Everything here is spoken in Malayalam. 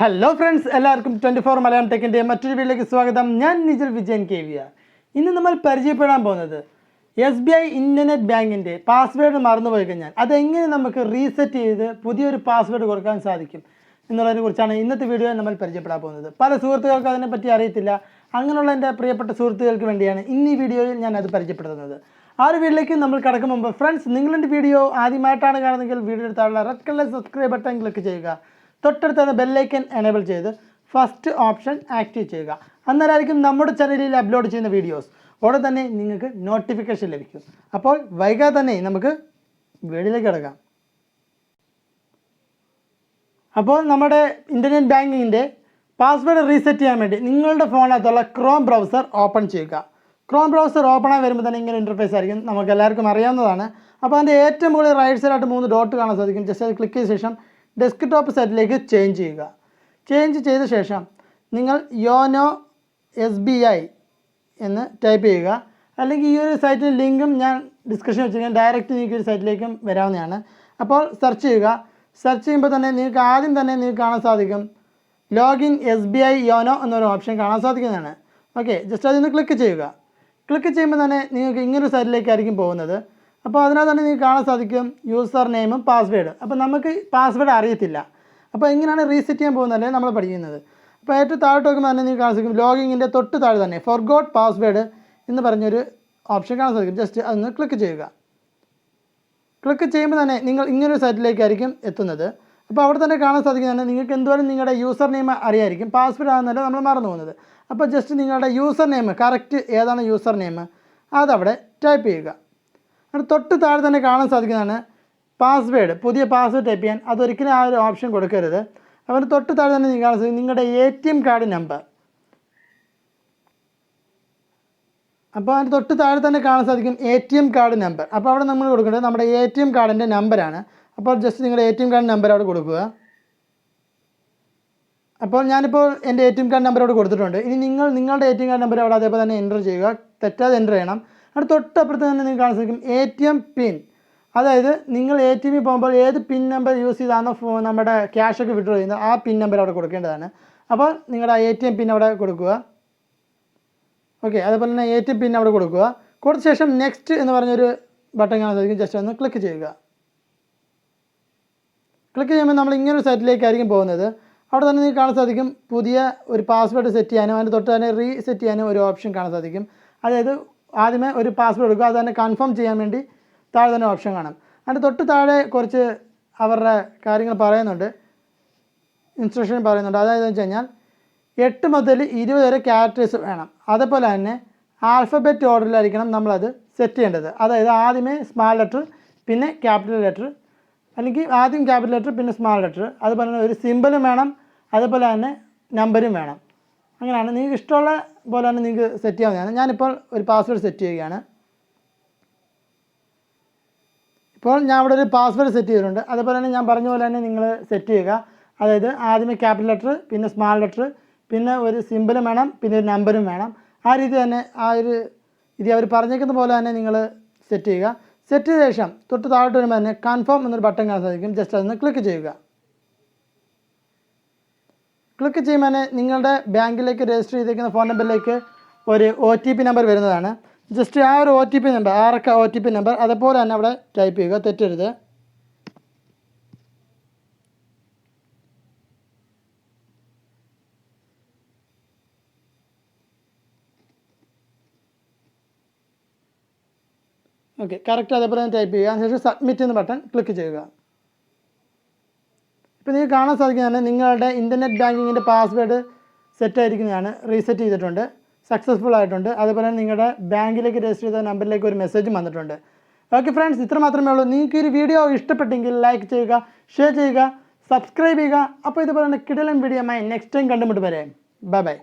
ഹലോ ഫ്രണ്ട്സ്, എല്ലാവർക്കും 24 മലയാളം ടെക്കിൻ്റെ മറ്റൊരു വീഡിയോയിലേക്ക് സ്വാഗതം. ഞാൻ നിജൽ വിജയൻ KV. ഇന്ന് നമ്മൾ പരിചയപ്പെടാൻ പോകുന്നത് SBI ഇൻ്റർനെറ്റ് ബാങ്കിൻ്റെ പാസ്വേഡ് മറന്നുപോയി കഴിഞ്ഞാൽ അതെങ്ങനെ നമുക്ക് റീസെറ്റ് ചെയ്ത് പുതിയൊരു പാസ്വേഡ് കൊടുക്കാൻ സാധിക്കും എന്നുള്ളതിനെ കുറിച്ചാണ് ഇന്നത്തെ വീഡിയോയിൽ നമ്മൾ പരിചയപ്പെടാൻ പോകുന്നത്. പല സുഹൃത്തുക്കൾക്ക് അതിനെപ്പറ്റി അറിയത്തില്ല. അങ്ങനെയുള്ള എൻ്റെ പ്രിയപ്പെട്ട സുഹൃത്തുക്കൾക്ക് വേണ്ടിയാണ് ഇന്ന് ഈ വീഡിയോയിൽ ഞാൻ അത് പരിചയപ്പെടുത്തുന്നത്. ആ ഒരു വീഡിയോയിലേക്ക് നമ്മൾ കടക്കും മുമ്പ് ഫ്രണ്ട്സ്, നിങ്ങളുടെ വീഡിയോ ആദ്യമായിട്ടാണ് കാണുന്നതെങ്കിൽ വീഡിയോയുടെ താഴെ red colour subscribe button click ചെയ്യുക. തൊട്ടടുത്ത ബെല്ലൈക്കൻ എനേബിൾ ചെയ്ത് ഫസ്റ്റ് ഓപ്ഷൻ ആക്റ്റീവ് ചെയ്യുക. അന്നേരമായിരിക്കും നമ്മുടെ ചാനലിൽ അപ്ലോഡ് ചെയ്യുന്ന വീഡിയോസ് ഉടനെ തന്നെ നിങ്ങൾക്ക് നോട്ടിഫിക്കേഷൻ ലഭിക്കും. അപ്പോൾ വൈകാതെ തന്നെ നമുക്ക് വീഡിയോയിലേക്ക് കിടക്കാം. അപ്പോൾ നമ്മുടെ ഇൻ്റർനെറ്റ് ബാങ്കിങ്ങിൻ്റെ പാസ്വേഡ് റീസെറ്റ് ചെയ്യാൻ വേണ്ടി നിങ്ങളുടെ ഫോണിനകത്തുള്ള ക്രോം ബ്രൗസർ ഓപ്പൺ ചെയ്യുക. ക്രോം ബ്രൗസർ ഓപ്പൺ ആയി വരുമ്പോൾ തന്നെ ഇങ്ങനെ ഇൻ്റർഫേസ് ആയിരിക്കും, നമുക്ക് എല്ലാവർക്കും അറിയാവുന്നതാണ്. അപ്പോൾ അതിൻ്റെ ഏറ്റവും മുകളിൽ റൈറ്റ് സൈഡായിട്ട് 3 ഡോട്ട് കാണാൻ സാധിക്കും. ജസ്റ്റ് അത് ക്ലിക്ക് ചെയ്ത ശേഷം ഡെസ്ക്ടോപ്പ് സൈറ്റിലേക്ക് ചേഞ്ച് ചെയ്യുക. ചേഞ്ച് ചെയ്ത ശേഷം നിങ്ങൾ യോനോ SBI എന്ന് ടൈപ്പ് ചെയ്യുക. അല്ലെങ്കിൽ ഈ ഒരു സൈറ്റിൻ്റെ ലിങ്കും ഞാൻ ഡിസ്ക്രിപ്ഷൻ വെച്ചിരിക്കാൻ ഡയറക്റ്റ് നിങ്ങൾക്ക് ഒരു സൈറ്റിലേക്കും വരാവുന്നതാണ്. അപ്പോൾ സെർച്ച് ചെയ്യുക. സെർച്ച് ചെയ്യുമ്പോൾ തന്നെ നിങ്ങൾക്ക് ആദ്യം തന്നെ നിങ്ങൾക്ക് കാണാൻ സാധിക്കും ലോഗിൻ SBI യോനോ എന്നൊരു ഓപ്ഷൻ കാണാൻ സാധിക്കുന്നതാണ്. ഓക്കെ, ജസ്റ്റ് അതിന് ക്ലിക്ക് ചെയ്യുക. ക്ലിക്ക് ചെയ്യുമ്പോൾ തന്നെ നിങ്ങൾക്ക് ഇങ്ങനൊരു സൈറ്റിലേക്കായിരിക്കും പോകുന്നത്. അപ്പോൾ അതിനകത്ത് തന്നെ നിങ്ങൾക്ക് കാണാൻ സാധിക്കും യൂസർ നെയിമും പാസ്വേഡ്. അപ്പോൾ നമുക്ക് പാസ്വേഡ് അറിയത്തില്ല. അപ്പോൾ എങ്ങനെയാണ് റീസെറ്റ് ചെയ്യാൻ പോകുന്നതല്ലേ നമ്മൾ പഠിക്കുന്നത്. അപ്പോൾ ഏറ്റവും താഴോട്ട് നോക്കുമ്പോൾ തന്നെ നിങ്ങൾക്ക് കാണാൻ സാധിക്കും ലോഗിങ്ങിൻ്റെ തൊട്ട് താഴെ തന്നെ ഫോർഗോട്ട് പാസ്വേഡ് എന്ന് പറഞ്ഞൊരു ഓപ്ഷൻ കാണാൻ സാധിക്കും. ജസ്റ്റ് അതൊന്ന് ക്ലിക്ക് ചെയ്യുക. ക്ലിക്ക് ചെയ്യുമ്പോൾ തന്നെ നിങ്ങൾ ഇങ്ങനൊരു സൈറ്റിലേക്കായിരിക്കും എത്തുന്നത്. അപ്പോൾ അവിടെ തന്നെ കാണാൻ സാധിക്കുന്നത് നിങ്ങൾക്ക് എന്തുവരെ നിങ്ങളുടെ യൂസർ നെയിം അറിയായിരിക്കും, പാസ്വേഡ് ആകുന്നല്ല നമ്മൾ മറന്നു പോകുന്നത്. അപ്പോൾ ജസ്റ്റ് നിങ്ങളുടെ യൂസർ നെയിം കറക്റ്റ് ഏതാണ് യൂസർ നെയിം അതവിടെ ടൈപ്പ് ചെയ്യുക. അത് തൊട്ട് താഴെ തന്നെ കാണാൻ സാധിക്കുന്നതാണ് പാസ്വേഡ്. പുതിയ പാസ്വേഡ് ടൈപ്പ് ചെയ്യാൻ അതൊരിക്കലും ആ ഒരു ഓപ്ഷൻ കൊടുക്കരുത്. അപ്പോൾ തൊട്ട് താഴെ തന്നെ നിങ്ങൾ കാണാൻ സാധിക്കും നിങ്ങളുടെ ATM കാർഡ് നമ്പർ. അപ്പോൾ അതിന് തൊട്ട് താഴെ തന്നെ കാണാൻ സാധിക്കും ATM കാർഡ് നമ്പർ. അപ്പോൾ അവിടെ നമ്മൾ കൊടുക്കേണ്ടത് നമ്മുടെ ATM കാർഡിൻ്റെ നമ്പറാണ്. അപ്പോൾ ജസ്റ്റ് നിങ്ങളുടെ ATM കാർഡ് നമ്പർ അവിടെ കൊടുക്കുക. അപ്പോൾ ഞാനിപ്പോൾ എൻ്റെ ATM കാർഡ് നമ്പർ അവിടെ കൊടുത്തിട്ടുണ്ട്. ഇനി നിങ്ങളുടെ ATM കാർഡ് നമ്പർ അവിടെ അതേപോലെ തന്നെ എൻ്റർ ചെയ്യുക. തെറ്റാതെ എൻ്റർ ചെയ്യണം. അത് തൊട്ടപ്പുറത്ത് തന്നെ നിങ്ങൾക്ക് കാണാൻ സാധിക്കും ATM പിൻ. അതായത് നിങ്ങൾ ATM പോകുമ്പോൾ ഏത് പിൻ നമ്പർ യൂസ് ചെയ്താണോ നമ്മുടെ ക്യാഷൊക്കെ വിഡ്രോ ചെയ്യുന്നത് ആ പിൻ നമ്പർ അവിടെ കൊടുക്കേണ്ടതാണ്. അപ്പോൾ നിങ്ങളുടെ ATM പിൻ അവിടെ കൊടുക്കുക. ഓക്കെ, അതുപോലെ തന്നെ ATM പിൻ അവിടെ കൊടുക്കുക. കൊടുത്ത ശേഷം നെക്സ്റ്റ് എന്ന് പറഞ്ഞൊരു ബട്ടൺ കാണാൻ സാധിക്കും. ജസ്റ്റ് ഒന്ന് ക്ലിക്ക് ചെയ്യുക. ക്ലിക്ക് ചെയ്യുമ്പോൾ നമ്മൾ ഇങ്ങനൊരു സൈറ്റിലേക്കായിരിക്കും പോകുന്നത്. അവിടെ തന്നെ നിങ്ങൾക്ക് കാണാൻ സാധിക്കും പുതിയ ഒരു പാസ്വേഡ് സെറ്റ് ചെയ്യാനും അതിന് തൊട്ട് തന്നെ റീസെറ്റ് ചെയ്യാനും ഒരു ഓപ്ഷൻ കാണാൻ സാധിക്കും. അതായത് ആദ്യമേ ഒരു പാസ്വേഡ് കൊടുക്കുക, അത് തന്നെ കൺഫേം ചെയ്യാൻ വേണ്ടി താഴെ തന്നെ ഓപ്ഷൻ കാണാം. അതിൻ്റെ തൊട്ട് താഴെ കുറച്ച് അവരുടെ കാര്യങ്ങൾ പറയുന്നുണ്ട്, ഇൻസ്ട്രക്ഷൻ പറയുന്നുണ്ട്. അതായത് വെച്ച് കഴിഞ്ഞാൽ 8 മുതൽ 20 വരെ ക്യാരക്ടേഴ്സ് വേണം. അതേപോലെ തന്നെ ആൽഫബറ്റ് ഓർഡറിലായിരിക്കണം നമ്മളത് സെറ്റ് ചെയ്യേണ്ടത്. അതായത് ആദ്യമേ സ്മാൾ ലെറ്റർ പിന്നെ ക്യാപിറ്റൽ ലെറ്റർ, അല്ലെങ്കിൽ ആദ്യം ക്യാപിറ്റൽ ലെറ്റർ പിന്നെ സ്മാൾ ലെറ്റർ. അതുപോലെ തന്നെ ഒരു സിമ്പിളും വേണം, അതുപോലെ തന്നെ നമ്പരും വേണം. അങ്ങനെയാണ് നിങ്ങൾക്ക് ഇഷ്ടമുള്ള പോലെ തന്നെ നിങ്ങൾക്ക് സെറ്റ് ചെയ്യാവുന്നതാണ്. ഞാനിപ്പോൾ ഒരു പാസ്വേഡ് സെറ്റ് ചെയ്യുകയാണ്. ഇപ്പോൾ ഞാൻ അവിടെ ഒരു പാസ്വേഡ് സെറ്റ് ചെയ്തിട്ടുണ്ട്. അതുപോലെ തന്നെ ഞാൻ പറഞ്ഞ പോലെ തന്നെ നിങ്ങൾ സെറ്റ് ചെയ്യുക. അതായത് ആദ്യമേ ക്യാപിറ്റൽ ലെറ്റർ പിന്നെ സ്മാൾ ലെറ്റർ പിന്നെ ഒരു സിമ്പിളും വേണം പിന്നെ ഒരു നമ്പരും വേണം. ആ രീതി തന്നെ ആ ഒരു ഇത് അവർ പറഞ്ഞേക്കുന്ന പോലെ തന്നെ നിങ്ങൾ സെറ്റ് ചെയ്യുക. സെറ്റ് ചെയ്ത ശേഷം തൊട്ട് താഴോട്ട് വരുമ്പോൾ തന്നെ കൺഫേം എന്നൊരു ബട്ടൺ കാണാൻ സാധിക്കും. ജസ്റ്റ് അതൊന്ന് ക്ലിക്ക് ചെയ്യുക. ക്ലിക്ക് ചെയ്യുമ്പോൾ തന്നെ നിങ്ങളുടെ ബാങ്കിലേക്ക് രജിസ്റ്റർ ചെയ്തിരിക്കുന്ന ഫോൺ നമ്പറിലേക്ക് ഒരു OTP നമ്പർ വരുന്നതാണ്. ജസ്റ്റ് ആ ഒരു OTP നമ്പർ 6 OTP നമ്പർ അതേപോലെ തന്നെ അവിടെ ടൈപ്പ് ചെയ്യുക, തെറ്റരുത്. ഓക്കെ, കറക്റ്റ് അതേപോലെ തന്നെ ടൈപ്പ് ചെയ്യുക. അതിനുശേഷം സബ്മിറ്റ് എന്ന ബട്ടൺ ക്ലിക്ക് ചെയ്യുക. ഇപ്പോൾ നിങ്ങൾക്ക് കാണാൻ സാധിക്കുന്നതാണ് നിങ്ങളുടെ ഇൻ്റർനെറ്റ് ബാങ്കിങ്ങിൻ്റെ പാസ്വേഡ് സെറ്റായിരിക്കുന്നതാണ്, റീസെറ്റ് ചെയ്തിട്ടുണ്ട്, സക്സസ്ഫുൾ ആയിട്ടുണ്ട്. അതുപോലെ തന്നെ നിങ്ങളുടെ ബാങ്കിലേക്ക് രജിസ്റ്റർ ചെയ്ത നമ്പറിലേക്ക് ഒരു മെസ്സേജും വന്നിട്ടുണ്ട്. ഓക്കെ ഫ്രണ്ട്സ്, ഇത്ര മാത്രമേ ഉള്ളൂ. നിങ്ങൾക്ക് ഈ വീഡിയോ ഇഷ്ടപ്പെട്ടെങ്കിൽ ലൈക്ക് ചെയ്യുക, ഷെയർ ചെയ്യുക, സബ്സ്ക്രൈബ് ചെയ്യുക. അപ്പോൾ ഇതുപോലെ തന്നെ കിടിലൻ വീഡിയോയുമായി നെക്സ്റ്റ് ടൈം കണ്ടുമുട്ട് വരെ ബൈ ബൈ.